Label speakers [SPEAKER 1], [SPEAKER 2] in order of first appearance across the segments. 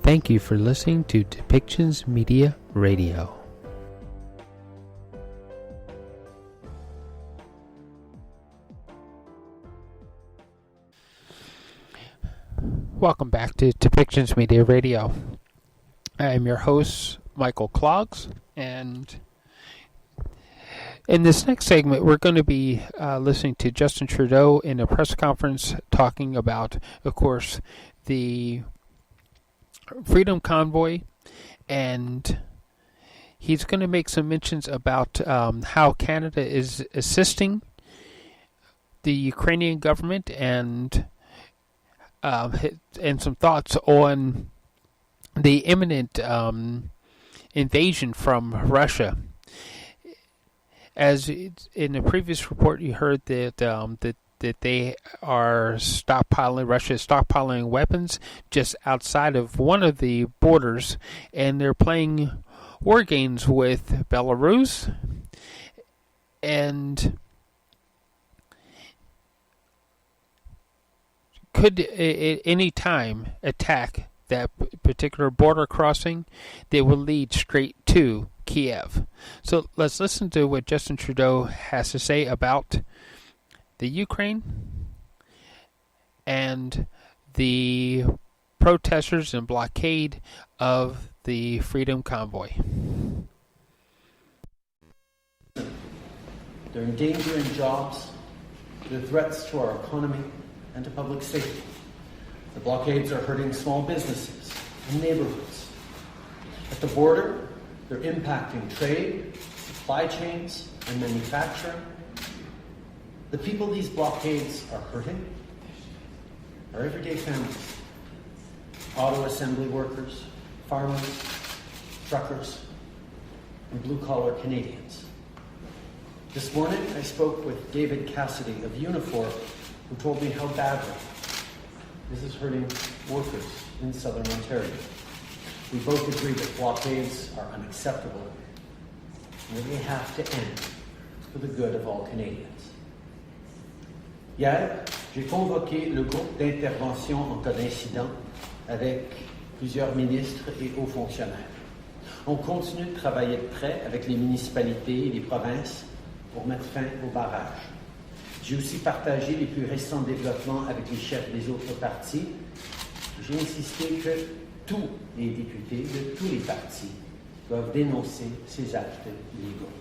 [SPEAKER 1] Thank you for listening to Depictions Media Radio. Welcome back to Depictions Media Radio. I am your host, Michael Clogs, and in this next segment, we're going to be listening to Justin Trudeau in a press conference talking about, of course, the Freedom Convoy, and he's going to make some mentions about how Canada is assisting the Ukrainian government and some thoughts on the imminent invasion from Russia. As in the previous report, you heard that that they are stockpiling. Russia is stockpiling weapons just outside of one of the borders, and they're playing war games with Belarus, and could at any time attack that particular border crossing that will lead straight to Kiev. So let's listen to what Justin Trudeau has to say about the Ukraine and the protesters and blockade of the Freedom Convoy.
[SPEAKER 2] They're endangering jobs, they're threats to our economy and to public safety. The blockades are hurting small businesses and neighborhoods. At the border, they're impacting trade, supply chains, and manufacturing. The people these blockades are hurting are everyday families, auto assembly workers, farmers, truckers, and blue-collar Canadians. This morning, I spoke with David Cassidy of Unifor, who told me how badly this is hurting workers in Southern Ontario. We both agree that blockades are unacceptable and that they have to end for the good of all Canadians. Hier, j'ai convoqué le groupe d'intervention en cas d'incident avec plusieurs ministres et hauts fonctionnaires. On continue de travailler de près avec les municipalités et les provinces pour mettre fin aux barrages. J'ai aussi partagé les plus récents développements avec les chefs des autres partis. J'ai insisté que tous les députés de tous les partis doivent dénoncer ces actes illégaux.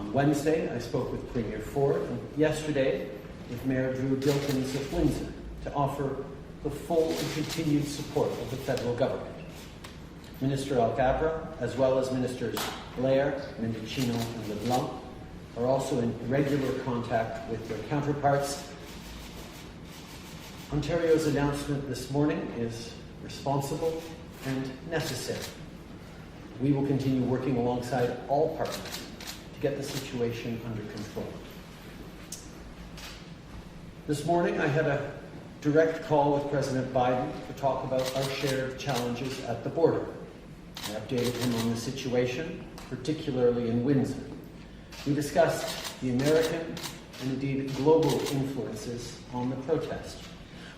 [SPEAKER 2] On Wednesday, I spoke with Premier Ford, and yesterday with Mayor Drew Dilkins of Windsor to offer the full and continued support of the federal government. Minister Alcabra, as well as Ministers Blair, Mendicino, and LeBlanc, are also in regular contact with their counterparts. Ontario's announcement this morning is responsible and necessary. We will continue working alongside all partners to get the situation under control. This morning, I had a direct call with President Biden to talk about our shared challenges at the border. I updated him on the situation, particularly in Windsor. We discussed the American and indeed global influences on the protest.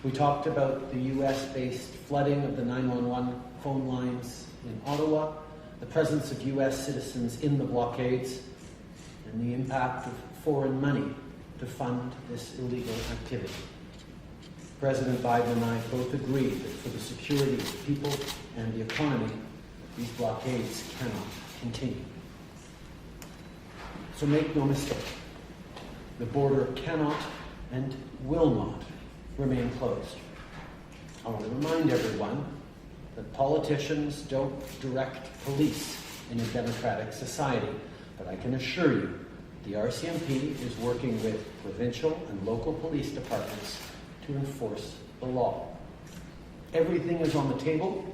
[SPEAKER 2] We talked about the US-based flooding of the 911 phone lines in Ottawa, the presence of US citizens in the blockades, and the impact of foreign money to fund this illegal activity. President Biden and I both agreed that for the security of the people and the economy, these blockades cannot continue. So make no mistake, the border cannot and will not remain closed. I want to remind everyone that politicians don't direct police in a democratic society, but I can assure you the RCMP is working with provincial and local police departments to enforce the law. Everything is on the table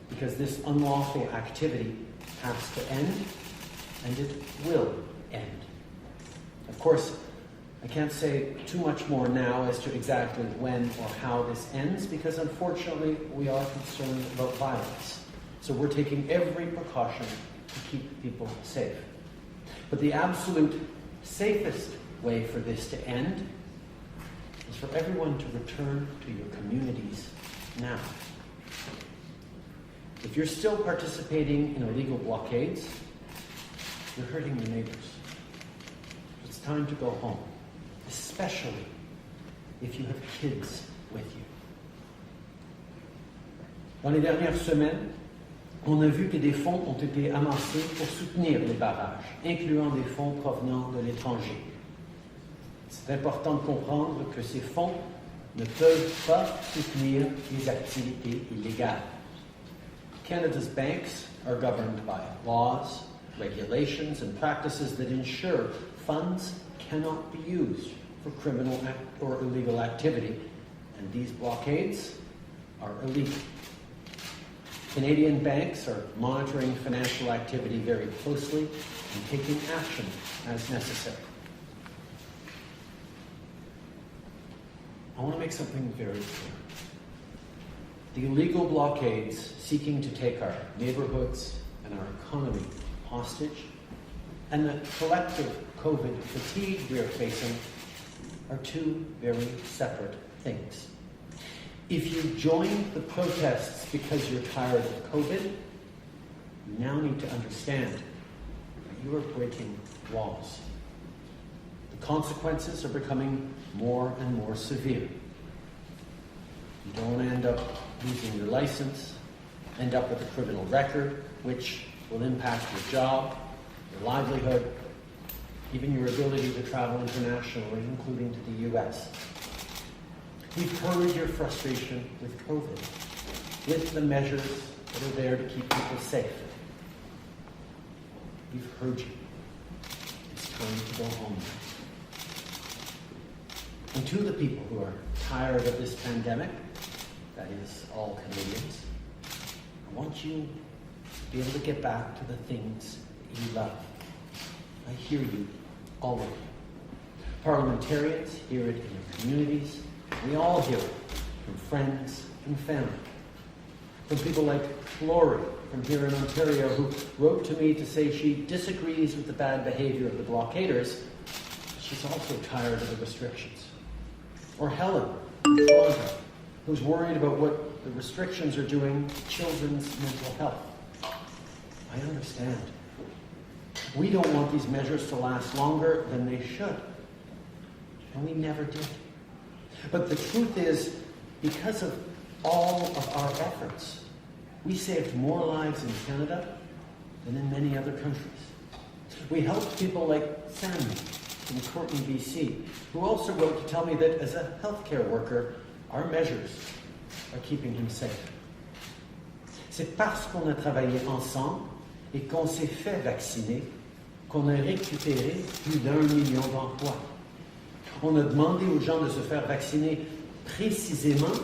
[SPEAKER 2] because this unlawful activity has to end, and it will end. Of course, I can't say too much more now as to exactly when or how this ends, because unfortunately we are concerned about violence. So we're taking every precaution to keep people safe. But the absolute safest way for this to end is for everyone to return to your communities now. If you're still participating in illegal blockades, you're hurting your neighbors. It's time to go home, especially if you have kids with you. Dans les dernières semaines, on a vu que des fonds ont été amassés pour soutenir les barrages, incluant des fonds provenant de l'étranger. C'est important de comprendre que ces fonds ne peuvent pas soutenir les activités illégales. Canada's banks are governed by laws, regulations, and practices that ensure funds cannot be used for criminal or illegal activity, and these blockades are illegal. Canadian banks are monitoring financial activity very closely and taking action as necessary. I want to make something very clear. The illegal blockades seeking to take our neighborhoods and our economy hostage, and the collective COVID fatigue we are facing are two very separate things. If you join the protests because you're tired of COVID, you now need to understand that you are breaking laws. The consequences are becoming more and more severe. You don't want to end up losing your license, end up with a criminal record, which will impact your job, your livelihood, even your ability to travel internationally, including to the U.S. We've heard your frustration with COVID, with the measures that are there to keep people safe. We've heard you. It's time to go home now. And to the people who are tired of this pandemic, that is, all Canadians, I want you to be able to get back to the things that you love. I hear you, all of you. Parliamentarians hear it in your communities. We all hear it from friends and family. From people like Lori from here in Ontario, who wrote to me to say she disagrees with the bad behavior of the blockaders. She's also tired of the restrictions. Or Helen from Toronto, who's worried about what the restrictions are doing to children's mental health. I understand. We don't want these measures to last longer than they should. And we never did. But the truth is, because of all of our efforts, we saved more lives in Canada than in many other countries. We helped people like Sammy from Courtney, BC, who also wrote to tell me that as a healthcare worker, our measures are keeping him safe. C'est parce qu'on a travaillé ensemble et qu'on s'est fait vacciner qu'on a récupéré plus d'1 million d'emplois. On a demandé aux gens de se faire vacciner précisément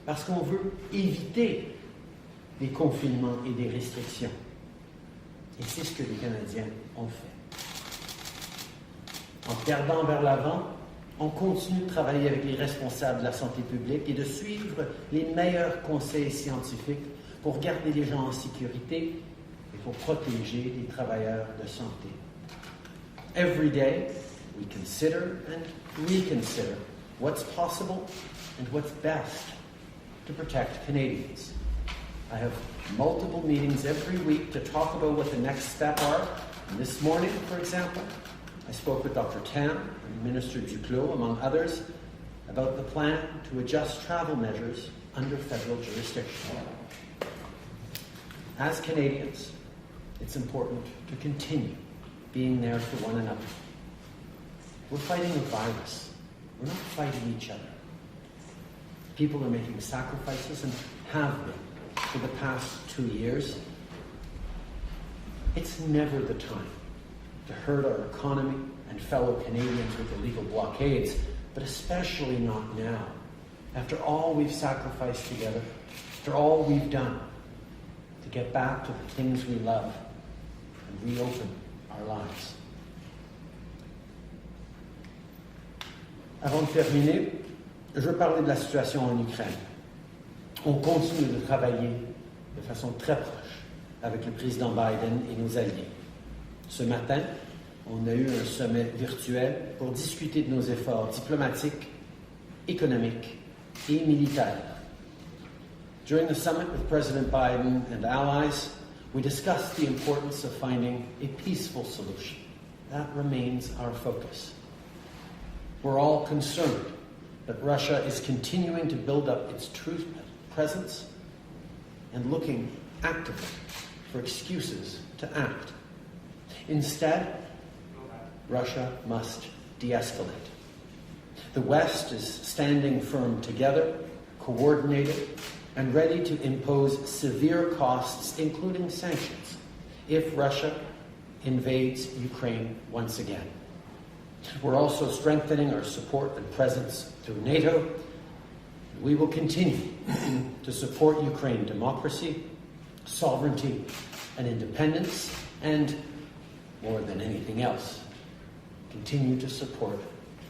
[SPEAKER 2] parce qu'on veut éviter des confinements et des restrictions. Et c'est ce que les Canadiens ont fait. En regardant vers l'avant, on continue de travailler avec les responsables de la santé publique et de suivre les meilleurs conseils scientifiques pour garder les gens en sécurité et pour protéger les travailleurs de santé. Every day, we consider and reconsider what's possible and what's best to protect Canadians. I have multiple meetings every week to talk about what the next steps are. And this morning, for example, I spoke with Dr. Tam and Minister Duclos, among others, about the plan to adjust travel measures under federal jurisdiction. As Canadians, it's important to continue being there for one another. We're fighting a virus. We're not fighting each other. People are making sacrifices and have been for the past 2 years. It's never the time to hurt our economy and fellow Canadians with illegal blockades, but especially not now, after all we've sacrificed together, after all we've done to get back to the things we love and reopen our lives. Avant de terminer, je veux parler de la situation en Ukraine. On continue de travailler de façon très proche avec le président Biden et nos alliés. Ce matin, on a eu un sommet virtuel pour discuter de nos efforts diplomatiques, économiques et militaires. During the summit with President Biden and allies, we discussed the importance of finding a peaceful solution. That remains our focus. We're all concerned that Russia is continuing to build up its true presence and looking actively for excuses to act. Instead, Russia must de-escalate. The West is standing firm together, coordinated, and ready to impose severe costs, including sanctions, if Russia invades Ukraine once again. We're also strengthening our support and presence through NATO. We will continue to support Ukraine democracy, sovereignty, and independence, and, more than anything else, continue to support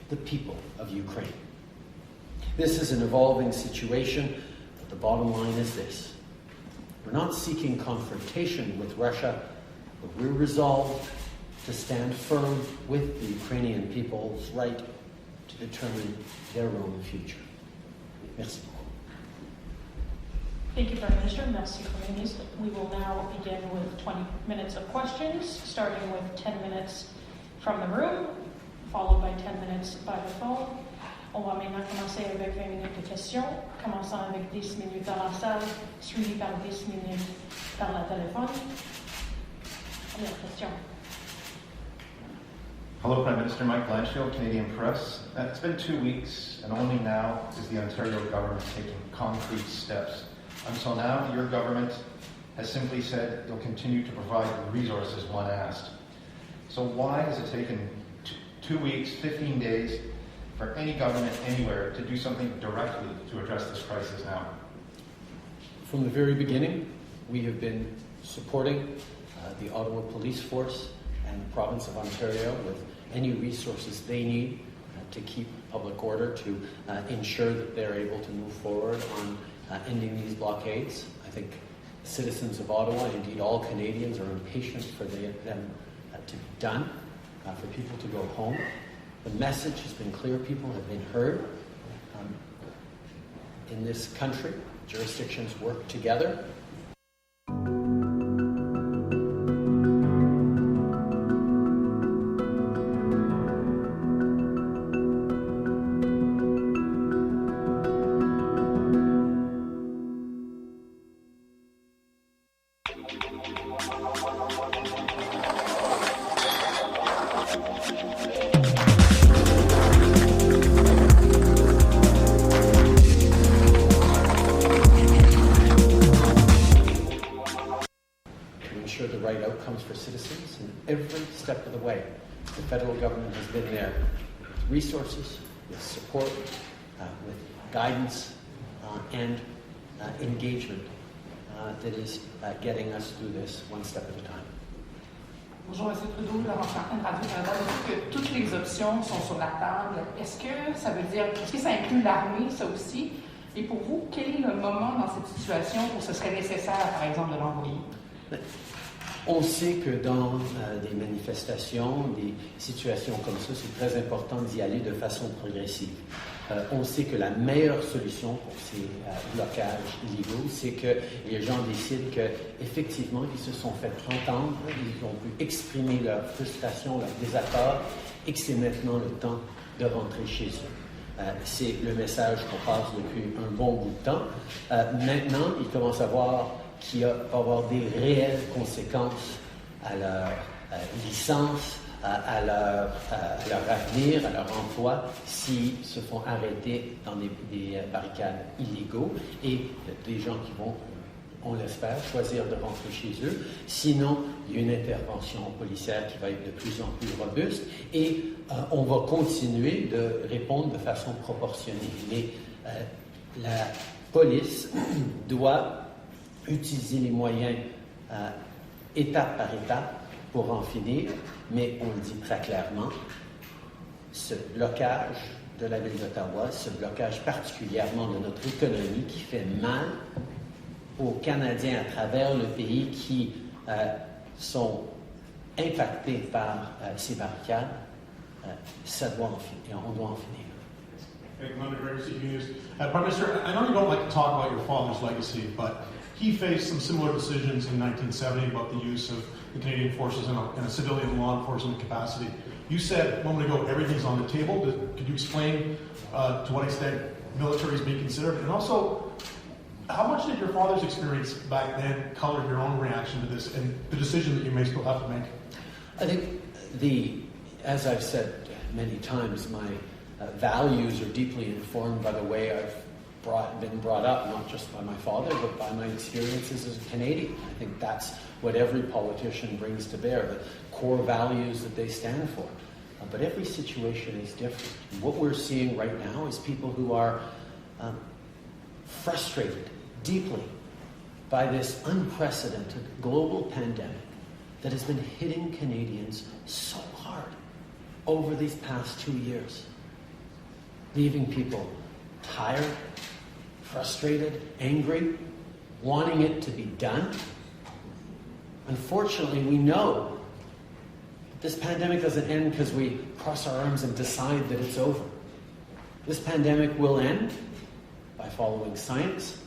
[SPEAKER 2] the people of Ukraine. This is an evolving situation, but the bottom line is this. We're not seeking confrontation with Russia, but we're resolved to stand firm with the Ukrainian people's right to determine their own future. Merci.
[SPEAKER 3] Thank you, Prime Minister. Merci, Premier Ministre. We will now begin with 20 minutes of questions, starting with 10 minutes from the room, followed by 10 minutes by the phone. On va maintenant commencer avec 20 minutes de questions, commençant avec 10 minutes dans la salle, suivi par 10 minutes par la téléphone. Première question.
[SPEAKER 4] Hello, Prime Minister. Mike Blanchfield, Canadian Press. It's been 2 weeks, and only now is the Ontario government taking concrete steps. Until now, your government has simply said you'll continue to provide the resources when asked. So why has it taken 2 weeks, 15 days, for any government anywhere to do something directly to address this crisis now?
[SPEAKER 2] From the very beginning, we have been supporting the Ottawa Police Force and the province of Ontario with any resources they need to keep public order, to ensure that they're able to move forward on ending these blockades. I think citizens of Ottawa, indeed all Canadians, are impatient for them to be done, for people to go home. The message has been clear. People have been heard. In this country, jurisdictions work together. For citizens in every step of the way. The federal government has been there with resources, with support, with guidance, and engagement that is getting us through this one step at a time.
[SPEAKER 5] Bonjour, M. Trudeau, Laurent Martin, Radio-Canada. Vous dites que toutes les options sont sur la table. Est-ce que ça inclut l'armée, ça aussi? Et pour vous, quel est le moment dans cette situation où ce serait nécessaire, par exemple, de l'envoyer?
[SPEAKER 2] On sait que dans des manifestations, des situations comme ça, c'est très important d'y aller de façon progressive. On sait que la meilleure solution pour ces blocages illégaux, c'est que les gens décident qu'effectivement, ils se sont fait entendre, ils ont pu exprimer leur frustration, leur désaccord, et que c'est maintenant le temps de rentrer chez eux. C'est le message qu'on passe depuis un bon bout de temps. Maintenant, ils commencent à voir qu'il va y avoir des réelles conséquences à leur licence, à leur avenir, à leur emploi, s'ils se font arrêter dans des barricades illégaux, et des gens qui vont, on l'espère, choisir de rentrer chez eux. Sinon, il y a une intervention policière qui va être de plus en plus robuste, et on va continuer de répondre de façon proportionnée. Mais la police doit utiliser les moyens étape par étape pour en finir, mais on le dit très clairement, ce blocage de la ville d'Ottawa, ce blocage particulièrement de notre économie qui fait mal aux Canadiens à travers le pays qui sont impactés par ces barricades, ça doit en finir, on doit en finir.
[SPEAKER 6] London Greater CTV News. Prime Minister, I know you don't like to talk about your father's legacy, but he faced some similar decisions in 1970 about the use of the Canadian forces in a civilian law enforcement capacity. You said a moment ago everything's on the table. Could you explain to what extent military is being considered? And also, how much did your father's experience back then color your own reaction to this and the decision that you may still have to make?
[SPEAKER 2] I think as I've said many times, my values are deeply informed by the way I've been brought up, not just by my father, but by my experiences as a Canadian. I think that's what every politician brings to bear, the core values that they stand for. But every situation is different. And what we're seeing right now is people who are frustrated deeply by this unprecedented global pandemic that has been hitting Canadians so hard over these past 2 years, leaving people tired, frustrated, angry, wanting it to be done. Unfortunately, we know that this pandemic doesn't end because we cross our arms and decide that it's over. This pandemic will end by following science,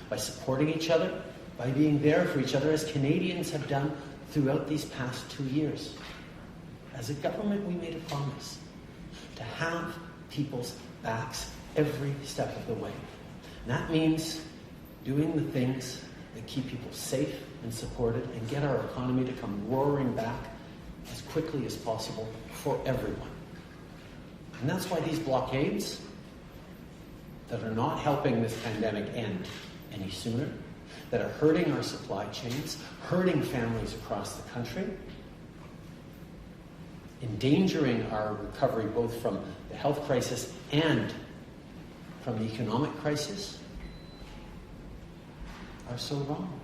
[SPEAKER 2] by supporting each other, by being there for each other, as Canadians have done throughout these past 2 years. As a government, we made a promise to have people's backs every step of the way. And that means doing the things that keep people safe and supported and get our economy to come roaring back as quickly as possible for everyone. And that's why these blockades that are not helping this pandemic end any sooner, that are hurting our supply chains, hurting families across the country, endangering our recovery both from the health crisis and from the economic crisis, are so wrong.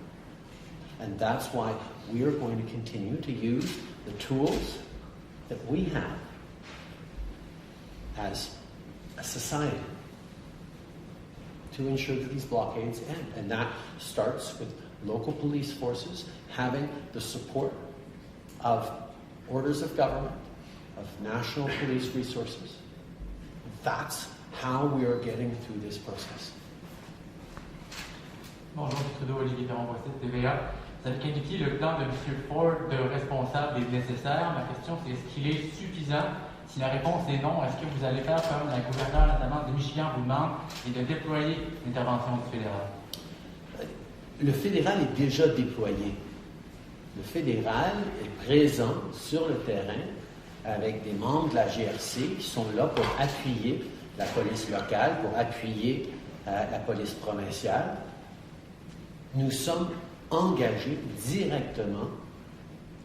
[SPEAKER 2] And that's why we are going to continue to use the tools that we have as a society to ensure that these blockades end. And that starts with local police forces having the support of orders of government, of national police resources. That's how we are getting through this process.
[SPEAKER 7] Bonjour, Trudeau, Olivier Perron-Boissy, TVA. Vous avez qualifié le plan de M. Ford de responsable et nécessaire. Ma question, c'est est-ce qu'il est suffisant? Si la réponse est non, est-ce que vous allez faire comme la gouverneure notamment de Michigan vous demande et de déployer l'intervention du fédéral?
[SPEAKER 2] Le fédéral est déjà déployé. Le fédéral est présent sur le terrain avec des membres de la GRC qui sont là pour appuyer la police locale, pour appuyer la police provinciale. Nous sommes engagés directement,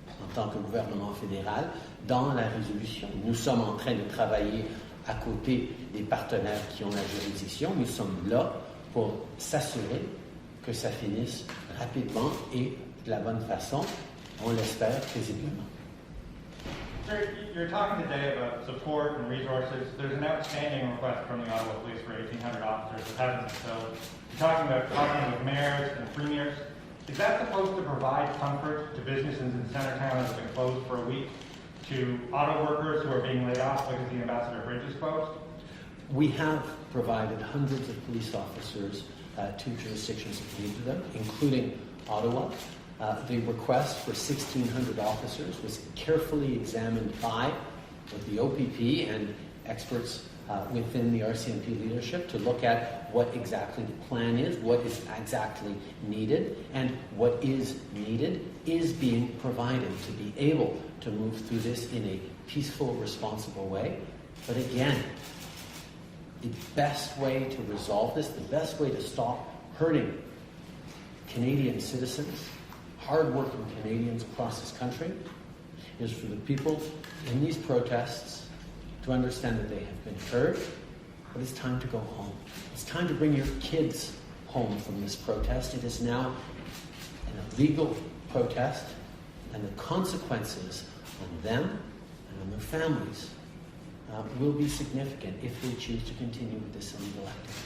[SPEAKER 2] en tant que gouvernement fédéral, dans la résolution. Nous sommes en train de travailler à côté des partenaires qui ont la juridiction. Nous sommes là pour s'assurer que ça finisse rapidement et de la bonne façon, on l'espère paisiblement.
[SPEAKER 8] Sir, you're talking today about support and resources. There's an outstanding request from the Ottawa Police for 1,800 officers that hasn't been filled. You're talking about talking with mayors and premiers. Is that supposed to provide comfort to businesses in Centretown that have been closed for a week, to auto workers who are being laid off because the Ambassador Bridge is closed?
[SPEAKER 2] We have provided hundreds of police officers to jurisdictions that needed them, including Ottawa. The request for 1,600 officers was carefully examined by the OPP and experts within the RCMP leadership to look at what exactly the plan is, what is exactly needed, and what is needed is being provided to be able to move through this in a peaceful, responsible way. But again, the best way to resolve this, the best way to stop hurting Canadian citizens, hard-working Canadians across this country, is for the people in these protests to understand that they have been heard, but it's time to go home. It's time to bring your kids home from this protest. It is now an illegal protest, and the consequences on them and on their families will be significant if they choose to continue with this illegal activity.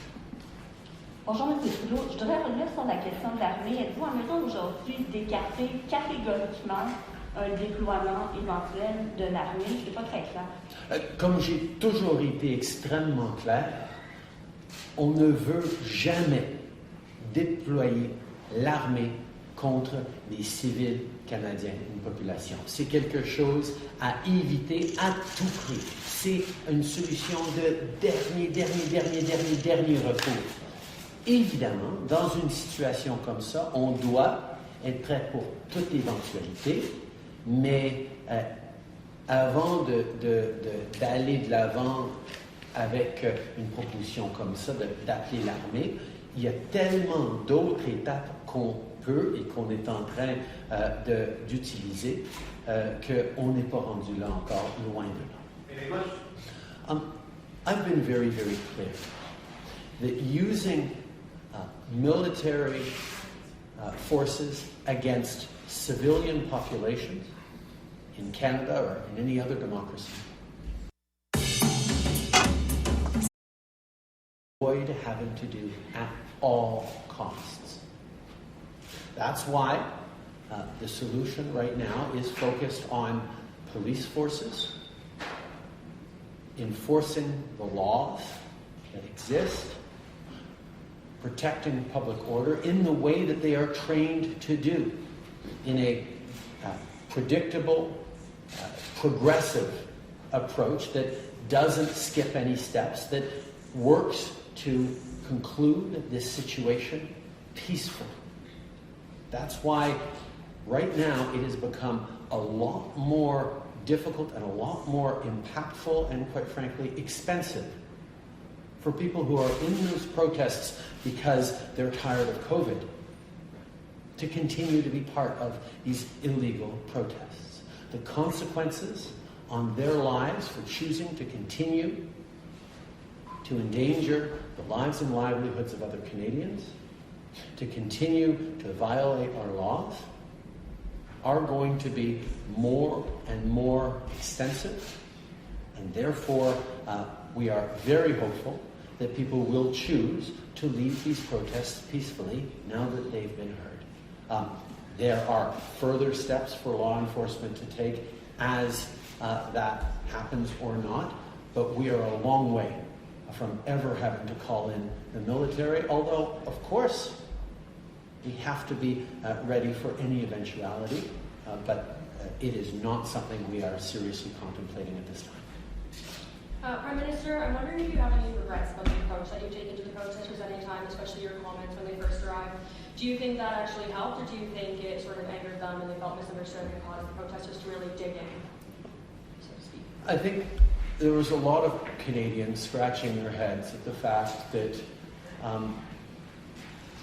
[SPEAKER 9] Bonjour, M. Trudeau. Je voudrais revenir sur la question de l'armée. Êtes-vous en mesure aujourd'hui d'écarter catégoriquement un déploiement éventuel de l'armée? Ce n'est pas très clair.
[SPEAKER 2] Comme j'ai toujours été extrêmement clair, On ne veut jamais déployer l'armée contre les civils canadiens, une population. C'est quelque chose à éviter à tout prix. C'est une solution de dernier recours. Évidemment, dans une situation comme ça, on doit être prêt pour toute éventualité, mais avant d'aller de l'avant avec une proposition comme ça, d'appeler l'armée, il y a tellement d'autres étapes qu'on peut et qu'on est en train d'utiliser qu'on n'est pas rendu là encore, loin de là. I've been very, very clear that using military forces against civilian populations in Canada or in any other democracy avoid having to do at all costs. That's why the solution right now is focused on police forces, enforcing the laws that exist, protecting public order in the way that they are trained to do, in a predictable, progressive approach that doesn't skip any steps, that works to conclude this situation peacefully. That's why right now it has become a lot more difficult and a lot more impactful and, quite frankly, expensive for people who are in those protests because they're tired of COVID to continue to be part of these illegal protests. The consequences on their lives for choosing to continue to endanger the lives and livelihoods of other Canadians, to continue to violate our laws, are going to be more and more extensive, and therefore we are very hopeful that people will choose to leave these protests peacefully now that they've been heard. There are further steps for law enforcement to take as that happens or not, but we are a long way from ever having to call in the military, although, of course, we have to be ready for any eventuality, but it is not something we are seriously contemplating at this time.
[SPEAKER 10] Prime Minister, I'm wondering if you have any regrets about the approach that you've taken to the protesters at any time, especially your comments when they first arrived. Do you think that actually helped, or do you think it sort of angered them and they felt misunderstood and caused the protesters to really dig in, so to speak?
[SPEAKER 2] I think there was a lot of Canadians scratching their heads at the fact that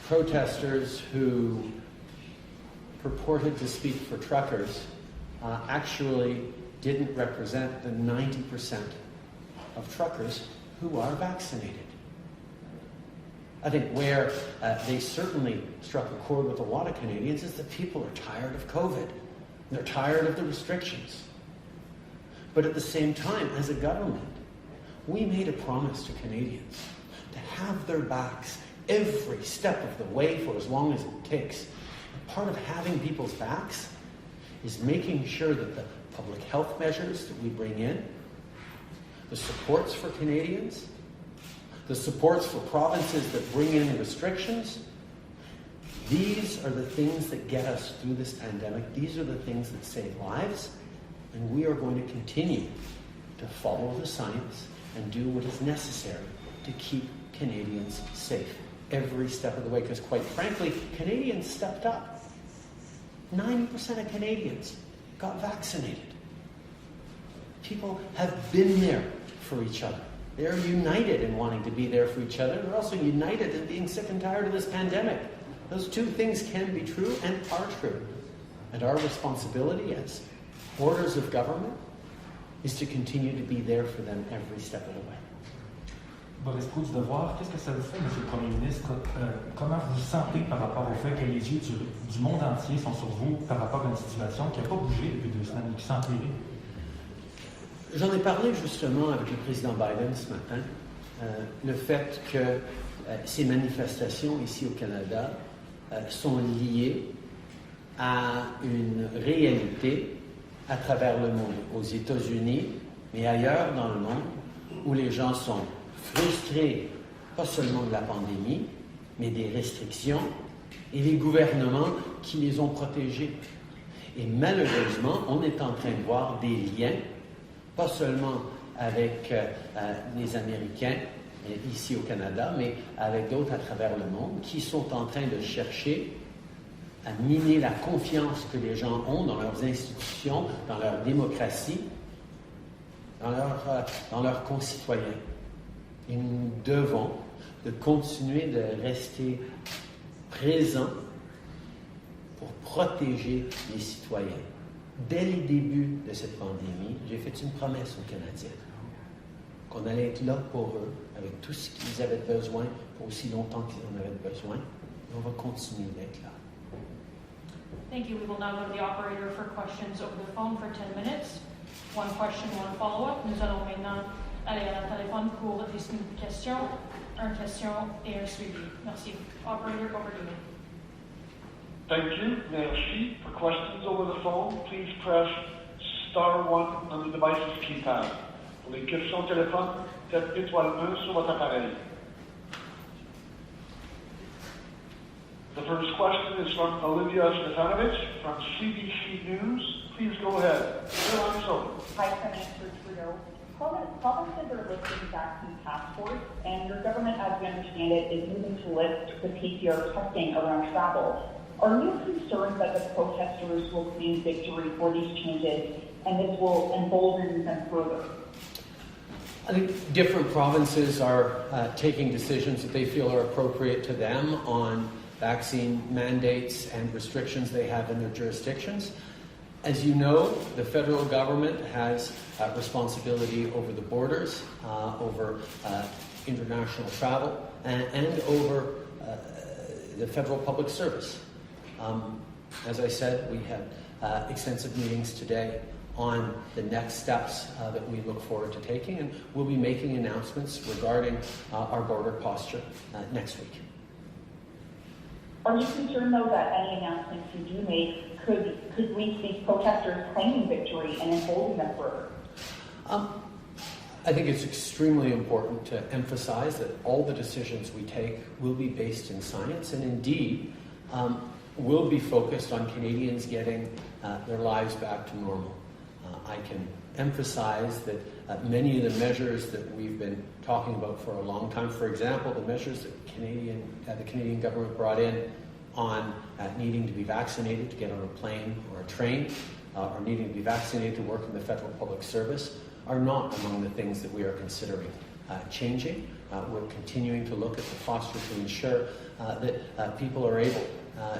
[SPEAKER 2] protesters who purported to speak for truckers actually didn't represent the 90% of truckers who are vaccinated. I think where they certainly struck a chord with a lot of Canadians is that people are tired of COVID. They're tired of the restrictions. But at the same time, as a government, we made a promise to Canadians to have their backs every step of the way for as long as it takes. And part of having people's backs is making sure that the public health measures that we bring in, the supports for Canadians, the supports for provinces that bring in the restrictions, these are the things that get us through this pandemic. These are the things that save lives. And we are going to continue to follow the science and do what is necessary to keep Canadians safe every step of the way. Because quite frankly, Canadians stepped up. 90% of Canadians got vaccinated. People have been there for each other. They're united in wanting to be there for each other. They're also united in being sick and tired of this pandemic. Those two things can be true and are true. And our responsibility as orders of government is to continue to be there for them every step of the way.
[SPEAKER 11] Boris Proulx du Devoir, qu'est-ce que ça vous fait, Monsieur le Premier ministre? Comment vous vous sentez par rapport au fait que les yeux du monde entier sont sur vous par rapport à une situation qui n'a pas bougé depuis 2 semaines et qui s'empirait?
[SPEAKER 2] J'en ai parlé justement avec le président Biden ce matin. Le fait que ces manifestations ici au Canada sont liées à une réalité à travers le monde, aux États-Unis, mais ailleurs dans le monde, où les gens sont frustrés pas seulement de la pandémie, mais des restrictions et les gouvernements qui les ont protégés. Et malheureusement, on est en train de voir des liens, pas seulement avec les Américains ici au Canada, mais avec d'autres à travers le monde, qui sont en train de chercher à miner la confiance que les gens ont dans leurs institutions, dans leur démocratie, dans leurs concitoyens. Et nous devons de continuer de rester présents pour protéger les citoyens. Dès les débuts de cette pandémie, j'ai fait une promesse aux Canadiens qu'on allait être là pour eux, avec tout ce qu'ils avaient besoin, pour aussi longtemps qu'ils en avaient besoin. Et on va continuer d'être là.
[SPEAKER 3] Thank you. We will now go to the operator for questions over the phone for 10 minutes. One question, one follow-up. Nous allons maintenant aller à la téléphone pour des questions, une question et un suivi. Merci. Operator, over to you.
[SPEAKER 12] Thank you. Merci. For questions over the phone, please press *1 on the device's keypad. Pour les questions téléphone, faites étoile 1 sur votre appareil. The first question is from Olivia Stefanovic from CBC News. Please go ahead. Your line is open.
[SPEAKER 13] Hi, Minister Trudeau. Provinces are lifting vaccine passports, and your government, as we understand it, is moving to lift the PCR testing around travel. Are you concerned that the protesters will claim victory for these changes, and this will embolden them further?
[SPEAKER 2] I think different provinces are taking decisions that they feel are appropriate to them on vaccine mandates and restrictions they have in their jurisdictions. As you know, the federal government has responsibility over the borders, over international travel, and over the federal public service. As I said, we had extensive meetings today on the next steps that we look forward to taking, and we'll be making announcements regarding our border posture next week.
[SPEAKER 13] Are you concerned, though, that any announcements you do make could reach these protesters claiming victory and embolden them further?
[SPEAKER 2] I think it's extremely important to emphasize that all the decisions we take will be based in science, and indeed will be focused on Canadians getting their lives back to normal. I can emphasize that many of the measures that we've been talking about for a long time, for example, the measures that the Canadian government brought in on needing to be vaccinated to get on a plane or a train, or needing to be vaccinated to work in the federal public service, are not among the things that we are considering changing. We're continuing to look at the posture to ensure that people are able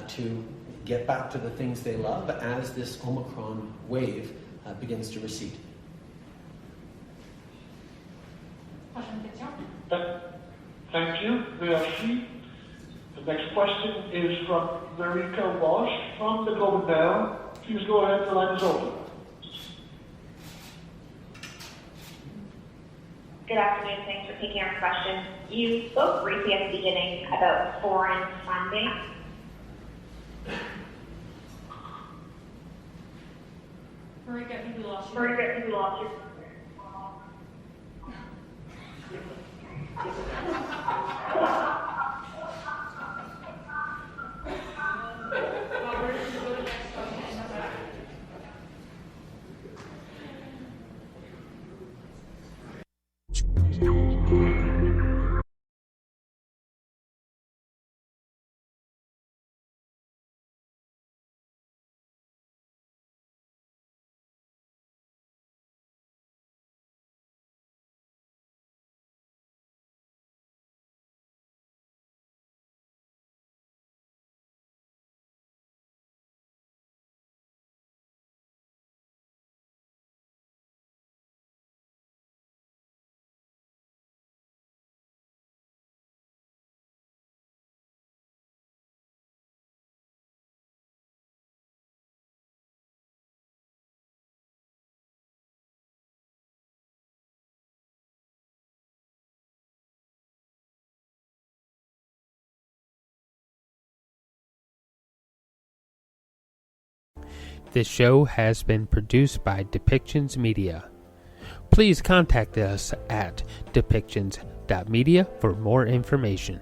[SPEAKER 2] to get back to the things they love as this Omicron wave begins to recede.
[SPEAKER 12] Thank you. Merci. The next question is from Marika Walsh from the Globe and Mail. Please go ahead, the line is open.
[SPEAKER 14] Good afternoon, thanks for taking our question. You spoke briefly at the beginning about foreign funding.
[SPEAKER 3] Marika, I think we lost you.
[SPEAKER 14] Marika, I think we lost you.
[SPEAKER 1] This show has been produced by Depictions Media. Please contact us at depictionspodcast@gmail.com. truck.media for more information.